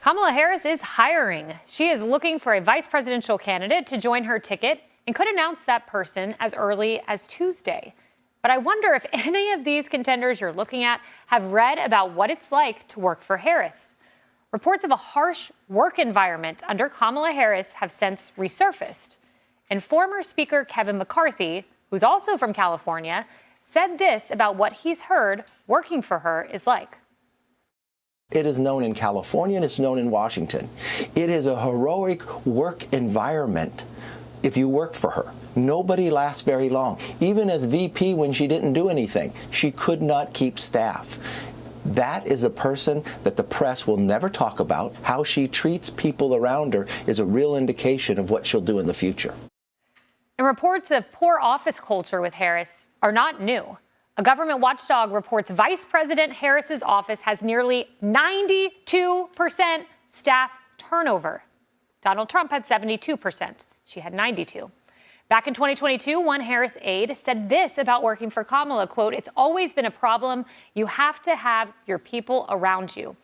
Kamala Harris is hiring. She is looking for a vice presidential candidate to join her ticket and could announce that person as early as Tuesday. But I wonder if any of these contenders you're looking at have read about what it's like to work for Harris. Reports of a harsh work environment under Kamala Harris have since resurfaced. And former Speaker Kevin McCarthy, who's also from California, said this about what he's heard working for her is like. It is known in California and it's known in Washington. It is a heroic work environment if you work for her. Nobody lasts very long. Even as VP, when she didn't do anything, she could not keep staff. That is a person that the press will never talk about. How she treats people around her is a real indication of what she'll do in the future. And reports of poor office culture with Harris are not new. A government watchdog reports Vice President Harris's office has nearly 92% staff turnover. Donald Trump had 72%. She had 92. Back in 2022, one Harris aide said this about working for Kamala, quote, "It's always been a problem. You have to have your people around you."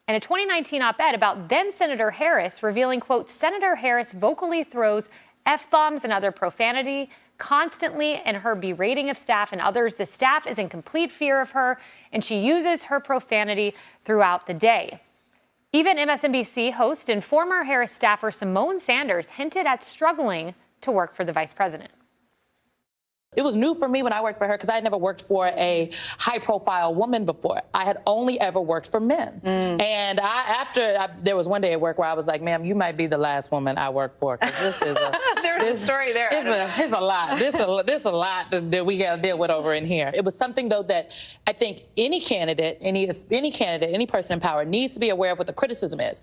And a 2019 op-ed about then Senator Harris revealing, quote, "Senator Harris vocally throws F-bombs and other profanity constantly in her berating of staff and others. The staff is in complete fear of her, and she uses her profanity throughout the day." Even MSNBC host and former Harris staffer Simone Sanders hinted at struggling to work for the vice president. It was new for me when I worked for her because I had never worked for a high-profile woman before. I had only ever worked for men. And there was one day at work where I was like, "Ma'am, you might be the last woman I work for because this is a there's a story there. It's a lot. This a lot that we got to deal with over in here." It was something though that I think any candidate, any person in power needs to be aware of what the criticism is.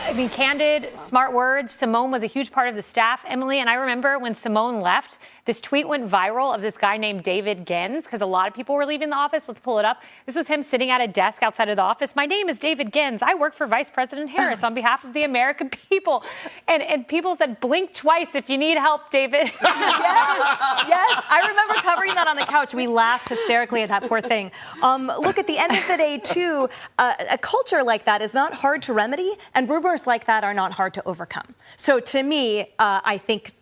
I mean, candid, smart words. Simone was a huge part of the staff, Emily. And I remember when Simone left, this tweet went viral of this guy named David Gens, because a lot of people were leaving the office. Let's pull it up. This was him sitting at a desk outside of the office. "My name is David Gens. I work for Vice President Harris on behalf of the American people." And people said, "Blink twice if you need help, David." Yes. I remember covering that on the couch. We laughed hysterically at that poor thing. Look, at the end of the day, too, a culture like that is not hard to remedy, and rumors like that are not hard to overcome. So to me, I think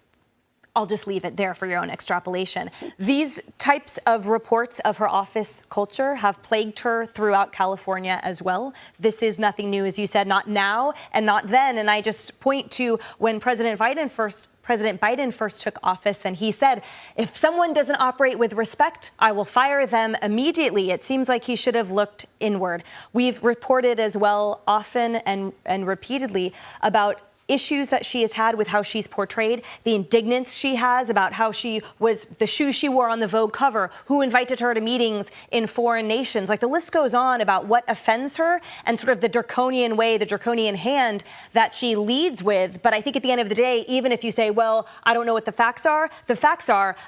I'll just leave it there for your own extrapolation. These types of reports of her office culture have plagued her throughout California as well. This is nothing new, as you said, not now and not then. And I just point to when President Biden first took office, and he said, "If someone doesn't operate with respect, I will fire them immediately." It seems like he should have looked inward. We've reported as well often and repeatedly about issues that she has had with how she's portrayed, the indignance she has about how she was, the shoes she wore on the Vogue cover, who invited her to meetings in foreign nations. Like, the list goes on about what offends her and sort of the draconian way, the draconian hand that she leads with. But I think at the end of the day, even if you say, "Well, I don't know what the facts are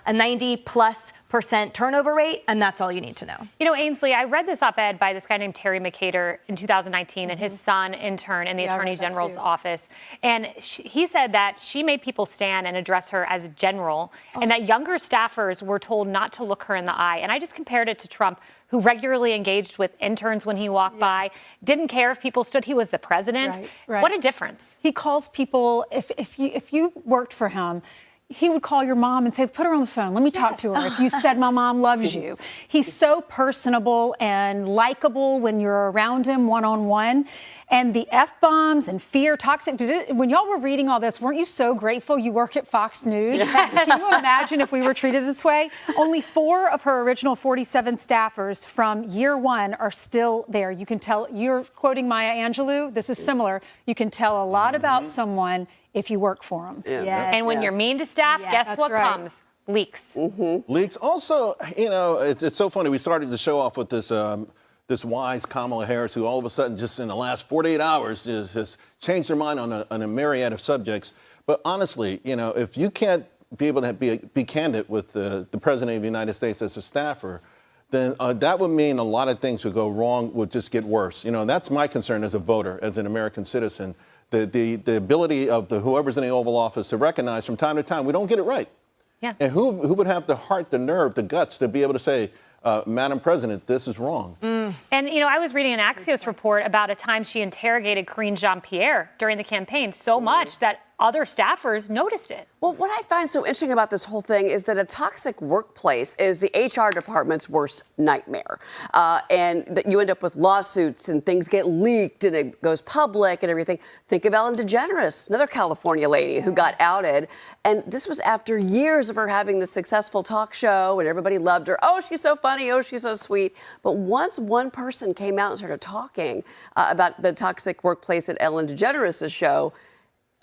a 90+% turnover rate, and that's all you need to know." You know, Ainsley, I read this op-ed by this guy named Terry McCater in 2019, and his son interned in the Attorney General's office. And he said that she made people stand and address her as a general, and that younger staffers were told not to look her in the eye. And I just compared it to Trump, who regularly engaged with interns when he walked by, didn't care if people stood. He was the president. Right. What a difference. He calls people, if you worked for him, he would call your mom and say, "Put her on the phone. Let me talk to her. If you said my mom loves you." He's so personable and likable when you're around him one-on-one. And the F-bombs and fear, toxic. When y'all were reading all this, weren't you so grateful you work at Fox News? Can you imagine if we were treated this way? Only 4 of her original 47 staffers from year one are still there. You can tell, you're quoting Maya Angelou. This is similar. You can tell a lot about someone if you work for them. And when you're mean to staff, guess what comes? Leaks. Leaks. Also, you know, it's so funny. We started the show off with this this wise Kamala Harris, who all of a sudden, just in the last 48 hours, has changed her mind on a myriad of subjects. But honestly, you know, if you can't be able to be candid with the President of the United States as a staffer, then that would mean a lot of things would go wrong, would just get worse. You know, and that's my concern as a voter, as an American citizen. The ability of whoever's in the Oval Office to recognize from time to time we don't get it right. Yeah. And who would have the heart, the nerve, the guts to be able to say, Madam President, this is wrong. And, you know, I was reading an Axios report about a time she interrogated Karine Jean-Pierre during the campaign so much that other staffers noticed it. Well, what I find so interesting about this whole thing is that a toxic workplace is the HR department's worst nightmare. And that you end up with lawsuits and things get leaked and it goes public and everything. Think of Ellen DeGeneres, another California lady who got outed. And this was after years of her having this successful talk show and everybody loved her. Oh, she's so funny. Oh, she's so sweet. But once one person came out and started talking about the toxic workplace at Ellen DeGeneres' show,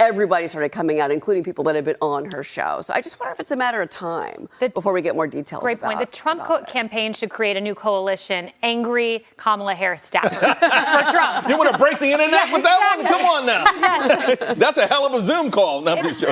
everybody started coming out, including people that had been on her show. So I just wonder if it's a matter of time before we get more details. Great point. The Trump campaign should create a new coalition, angry Kamala Harris staffers for Trump. You want to break the internet with that one? Come on now. Yes. That's a hell of a Zoom call. Not this show.